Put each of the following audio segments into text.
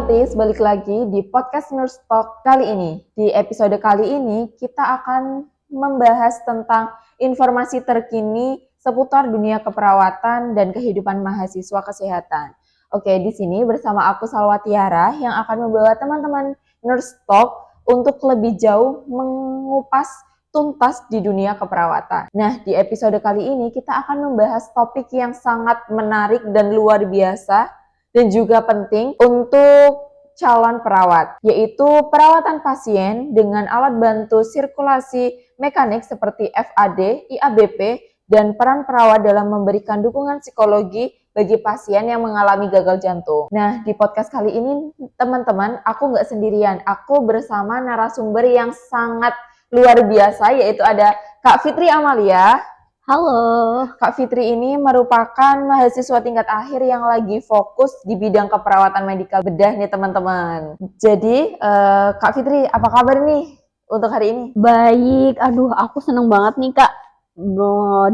Healthies, balik lagi di podcast Nurse Talk kali ini. Di episode kali ini kita akan membahas tentang informasi terkini seputar dunia keperawatan dan kehidupan mahasiswa kesehatan. Oke, di sini bersama aku Salwa Tiara yang akan membawa teman-teman Nurse Talk untuk lebih jauh mengupas tuntas di dunia keperawatan. Nah, di episode kali ini kita akan membahas topik yang sangat menarik dan luar biasa dan juga penting untuk calon perawat, yaitu perawatan pasien dengan alat bantu sirkulasi mekanik seperti FAD, IABP, dan peran perawat dalam memberikan dukungan psikologi bagi pasien yang mengalami gagal jantung. Nah, di podcast kali ini, teman-teman, aku nggak sendirian. Aku bersama narasumber yang sangat luar biasa, yaitu ada Kak Fitri Amalia. Halo. Kak Fitri ini merupakan mahasiswa tingkat akhir yang lagi fokus di bidang keperawatan medikal bedah nih teman-teman. Jadi, Kak Fitri, apa kabar nih untuk hari ini? Baik, aduh aku seneng banget nih Kak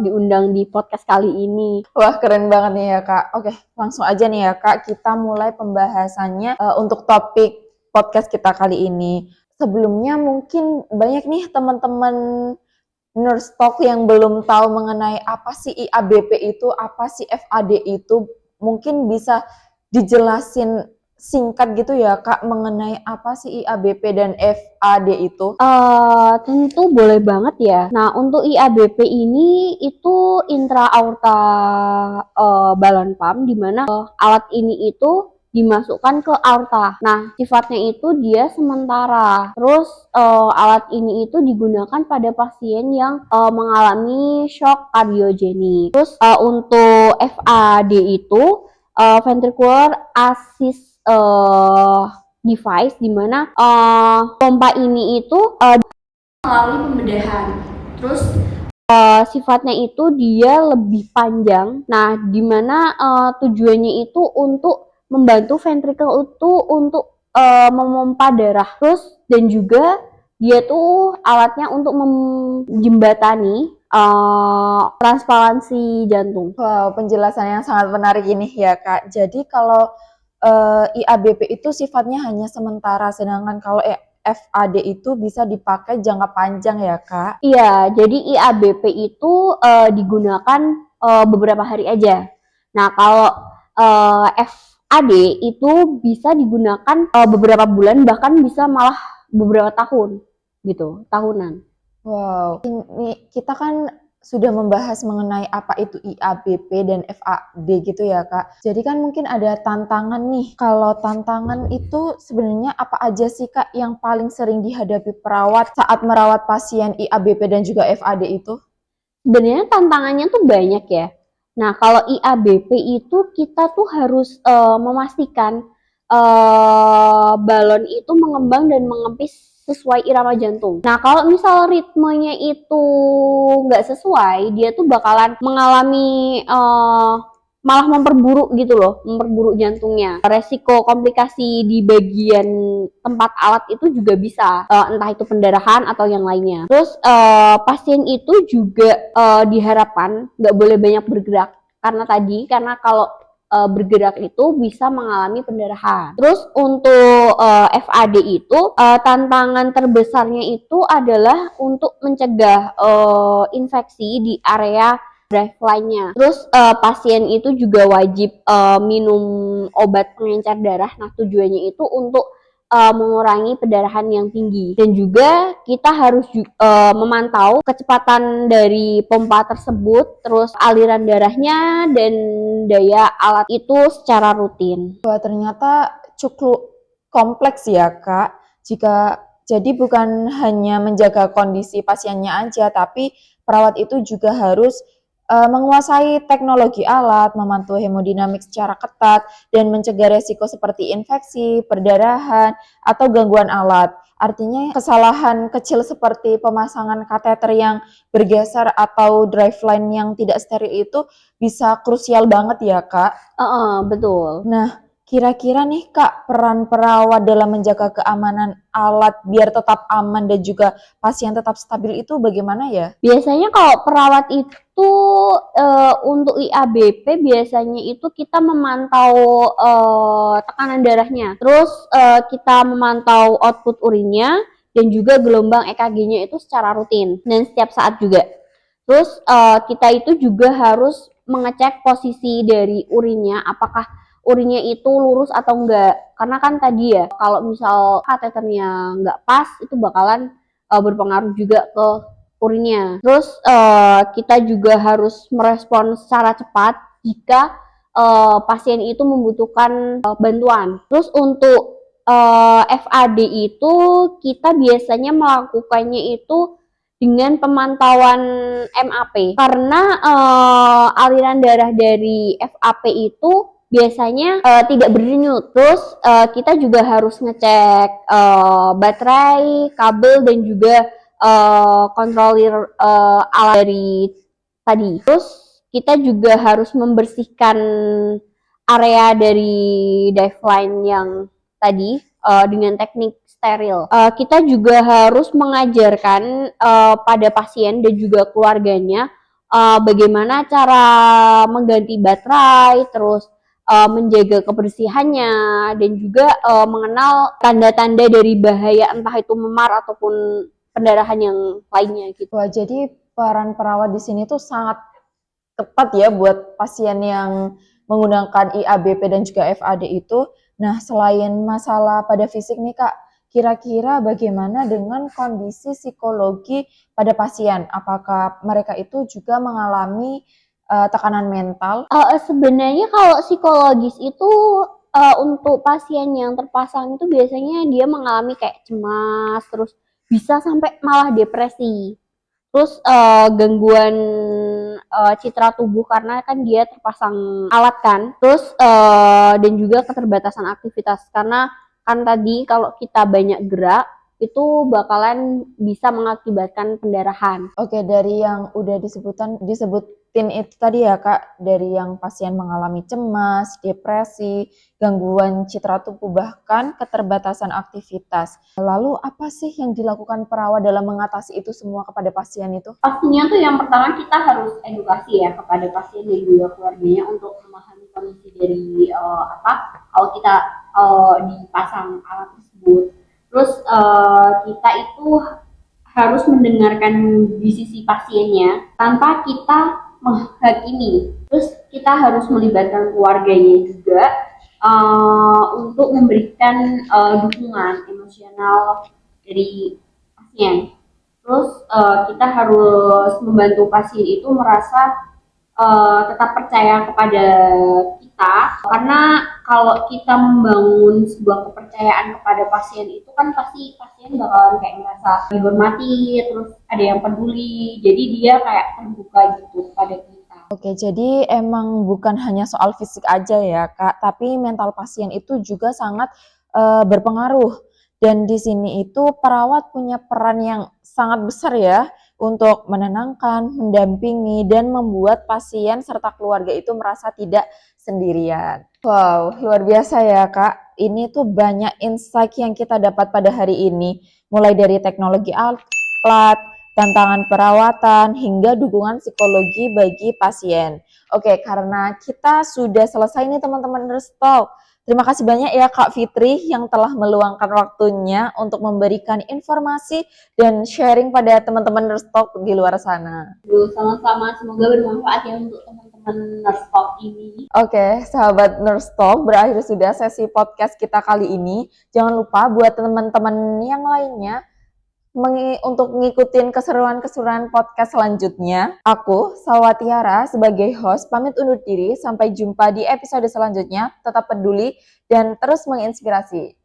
diundang di podcast kali ini. Wah, keren banget nih ya Kak. Oke, langsung aja nih ya Kak, kita mulai pembahasannya untuk topik podcast kita kali ini. Sebelumnya mungkin banyak nih teman-teman Nurse Talk yang belum tahu mengenai apa sih IABP itu, apa sih FAD itu, mungkin bisa dijelasin singkat gitu ya Kak mengenai apa sih IABP dan FAD itu? Tentu boleh banget ya. Nah, untuk IABP ini itu intra-aorta balon pump, di mana alat ini itu dimasukkan ke aorta. Nah, sifatnya itu dia sementara. Terus alat ini itu digunakan pada pasien yang mengalami shock kardiogenik. Terus untuk FAD itu ventricular assist device, di mana pompa ini itu melalui pembedahan. Terus sifatnya itu dia lebih panjang. Nah, di mana tujuannya itu untuk membantu ventrikel itu untuk memompa darah. Terus dan juga dia tuh alatnya untuk menjembatani transparansi jantung. Wow, penjelasan yang sangat menarik ini ya Kak. Jadi kalau IABP itu sifatnya hanya sementara, sedangkan kalau FAD itu bisa dipakai jangka panjang ya Kak? Iya, jadi IABP itu digunakan beberapa hari aja. Nah, kalau FAD itu bisa digunakan beberapa bulan, bahkan bisa malah beberapa tahun gitu, tahunan. Wow, ini kita kan sudah membahas mengenai apa itu IABP dan FAD gitu ya Kak. Jadi kan mungkin ada tantangan nih. Kalau tantangan itu sebenarnya apa aja sih Kak yang paling sering dihadapi perawat saat merawat pasien IABP dan juga FAD itu? Sebenarnya tantangannya tuh banyak ya. Nah, kalau IABP itu kita tuh harus memastikan balon itu mengembang dan mengempis sesuai irama jantung. Nah, kalau misal ritmenya itu nggak sesuai, dia tuh bakalan mengalami malah memperburuk gitu loh, memperburuk jantungnya. Resiko komplikasi di bagian tempat alat itu juga bisa, entah itu pendarahan atau yang lainnya. Terus pasien itu juga diharapkan nggak boleh banyak bergerak, karena kalau bergerak itu bisa mengalami pendarahan. Terus untuk FAD itu tantangan terbesarnya itu adalah untuk mencegah infeksi di area driveline-nya. Terus pasien itu juga wajib minum obat pengencer darah. Nah, tujuannya itu untuk mengurangi pendarahan yang tinggi, dan juga kita harus memantau kecepatan dari pompa tersebut, terus aliran darahnya dan daya alat itu secara rutin. Wah, ternyata cukup kompleks ya Kak. Jadi bukan hanya menjaga kondisi pasiennya aja, tapi perawat itu juga harus menguasai teknologi alat, memantau hemodinamik secara ketat, dan mencegah resiko seperti infeksi, perdarahan, atau gangguan alat. Artinya kesalahan kecil seperti pemasangan kateter yang bergeser atau driveline yang tidak steril itu bisa krusial banget ya Kak. Betul. Nah, Kira-kira nih Kak, peran perawat dalam menjaga keamanan alat biar tetap aman dan juga pasien tetap stabil itu bagaimana ya? Biasanya kalau perawat itu untuk IABP biasanya itu kita memantau tekanan darahnya, terus kita memantau output urinnya dan juga gelombang EKG-nya itu secara rutin dan setiap saat juga. Terus kita itu juga harus mengecek posisi dari urinnya, apakah urinnya itu lurus atau enggak. Karena kan tadi ya, kalau misal kateternya enggak pas, itu bakalan berpengaruh juga ke urinnya. Terus kita juga harus merespon secara cepat jika pasien itu membutuhkan bantuan. Terus untuk FAD itu kita biasanya melakukannya itu dengan pemantauan MAP karena aliran darah dari FAP itu biasanya tidak berdenyut. Terus kita juga harus ngecek baterai, kabel dan juga kontrolir alat dari tadi. Terus kita juga harus membersihkan area dari dive line yang tadi dengan teknik steril. Kita juga harus mengajarkan pada pasien dan juga keluarganya bagaimana cara mengganti baterai, terus menjaga kebersihannya dan juga mengenal tanda-tanda dari bahaya entah itu memar ataupun pendarahan yang lainnya gitu. Wah, jadi peran perawat di sini tuh sangat ketat ya buat pasien yang menggunakan IABP dan juga FAD itu. Nah, selain masalah pada fisik nih Kak, kira-kira bagaimana dengan kondisi psikologi pada pasien? Apakah mereka itu juga mengalami tekanan mental? Sebenarnya kalau psikologis itu untuk pasien yang terpasang itu biasanya dia mengalami kayak cemas, terus bisa sampai malah depresi. Terus gangguan citra tubuh karena kan dia terpasang alat kan. Terus dan juga keterbatasan aktivitas karena kan tadi kalau kita banyak gerak itu bakalan bisa mengakibatkan pendarahan. Oke, dari yang udah disebutin itu tadi ya Kak, dari yang pasien mengalami cemas, depresi, gangguan citra tubuh, bahkan keterbatasan aktivitas. Lalu apa sih yang dilakukan perawat dalam mengatasi itu semua kepada pasien itu? Pastinya tuh yang pertama kita harus edukasi ya kepada pasien dan juga keluarganya untuk memahami kondisi dari kalau kita dipasang alat tersebut. Terus kita itu harus mendengarkan di sisi pasiennya tanpa kita menghakimi. Terus kita harus melibatkan keluarganya juga untuk memberikan dukungan emosional dari pasien. Terus kita harus membantu pasien itu merasa tetap percaya kepada kita, karena kalau kita membangun sebuah kepercayaan kepada pasien itu kan pasti pasien bakalan kayak merasa dihormati, terus ada yang peduli, jadi dia kayak terbuka gitu kepada kita. Oke, jadi emang bukan hanya soal fisik aja ya Kak, tapi mental pasien itu juga sangat berpengaruh. Dan di sini itu perawat punya peran yang sangat besar ya untuk menenangkan, mendampingi, dan membuat pasien serta keluarga itu merasa tidak sendirian. Wow, luar biasa ya Kak. Ini tuh banyak insight yang kita dapat pada hari ini. Mulai dari teknologi alat, tantangan perawatan, hingga dukungan psikologi bagi pasien. Oke, karena kita sudah selesai nih teman-teman Nurse Talk. Terima kasih banyak ya Kak Fitri yang telah meluangkan waktunya untuk memberikan informasi dan sharing pada teman-teman Nurse Talk di luar sana. Sama-sama, semoga bermanfaat ya untuk teman-teman Nurse Talk ini. Oke, sahabat Nurse Talk, berakhir sudah sesi podcast kita kali ini. Jangan lupa buat teman-teman yang lainnya untuk ngikutin keseruan-keseruan podcast selanjutnya. Aku, Salwa Tiara, sebagai host, pamit undur diri. Sampai jumpa di episode selanjutnya. Tetap peduli dan terus menginspirasi.